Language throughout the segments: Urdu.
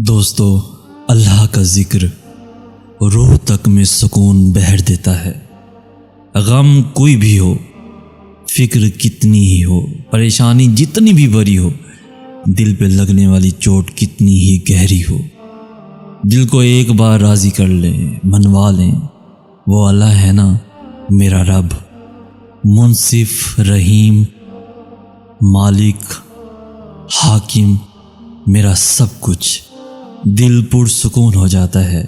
دوستو، اللہ کا ذکر روح تک میں سکون بہر دیتا ہے۔ غم کوئی بھی ہو، فکر کتنی ہی ہو، پریشانی جتنی بھی بڑی ہو، دل پہ لگنے والی چوٹ کتنی ہی گہری ہو، دل کو ایک بار راضی کر لیں، منوا لیں۔ وہ اللہ ہے نا میرا رب، منصف، رحیم، مالک، حاکم، میرا سب کچھ۔ دل پرسکون ہو جاتا ہے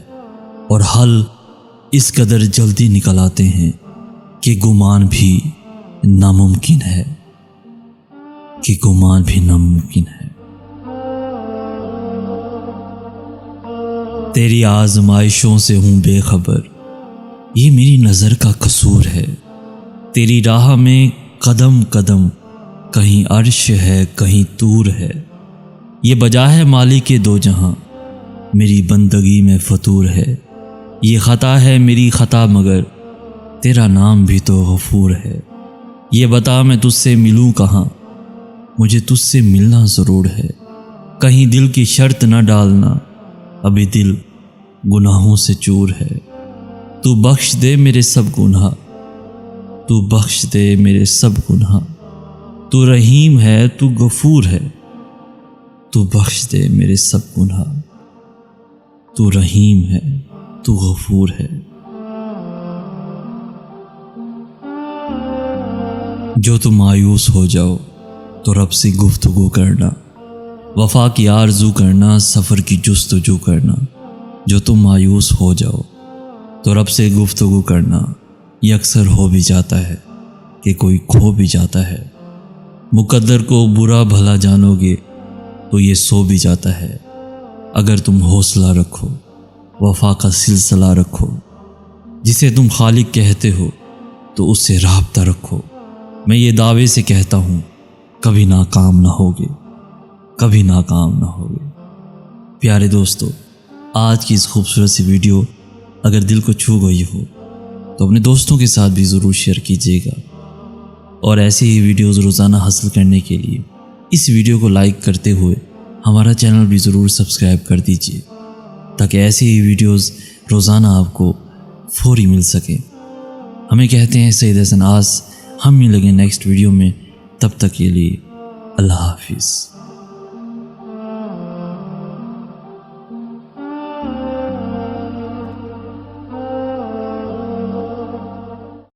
اور حل اس قدر جلدی نکل آتے ہیں کہ گمان بھی ناممکن ہے، تیری آزمائشوں سے ہوں بے خبر، یہ میری نظر کا قصور ہے۔ تیری راہ میں قدم قدم، کہیں عرش ہے کہیں طور ہے۔ یہ بجا ہے مالک دو جہاں، میری بندگی میں فطور ہے۔ یہ خطا ہے میری خطا مگر تیرا نام بھی تو غفور ہے۔ یہ بتا میں تجھ سے ملوں کہاں، مجھے تجھ سے ملنا ضرور ہے۔ کہیں دل کی شرط نہ ڈالنا، ابھی دل گناہوں سے چور ہے۔ تو بخش دے میرے سب گناہ، تو بخش دے میرے سب گناہ۔ تو رحیم ہے تو غفور ہے، تو بخش دے میرے سب گناہ۔ تو رحیم ہے تو غفور ہے۔ جو تم مایوس ہو جاؤ تو رب سے گفتگو کرنا، وفا کی آرزو کرنا، سفر کی جستجو کرنا۔ جو تم مایوس ہو جاؤ تو رب سے گفتگو کرنا، یہ اکثر ہو بھی جاتا ہے کہ کوئی کھو بھی جاتا ہے۔ مقدر کو برا بھلا جانو گے تو یہ سو بھی جاتا ہے۔ اگر تم حوصلہ رکھو، وفا کا سلسلہ رکھو، جسے تم خالق کہتے ہو تو اس سے رابطہ رکھو۔ میں یہ دعوے سے کہتا ہوں، کبھی ناکام نہ ہوگے، کبھی ناکام نہ ہوگے۔ پیارے دوستو، آج کی اس خوبصورت سی ویڈیو اگر دل کو چھو گئی ہو تو اپنے دوستوں کے ساتھ بھی ضرور شیئر کیجیے گا، اور ایسی ہی ویڈیوز روزانہ حاصل کرنے کے لیے اس ویڈیو کو لائک کرتے ہوئے ہمارا چینل بھی ضرور سبسکرائب کر دیجیے، تاکہ ایسی ہی ویڈیوز روزانہ آپ کو فوری مل سکیں۔ ہمیں کہتے ہیں سید حسن آس، ہم ملیں گے نیکسٹ ویڈیو میں، تب تک کے لیے اللہ حافظ۔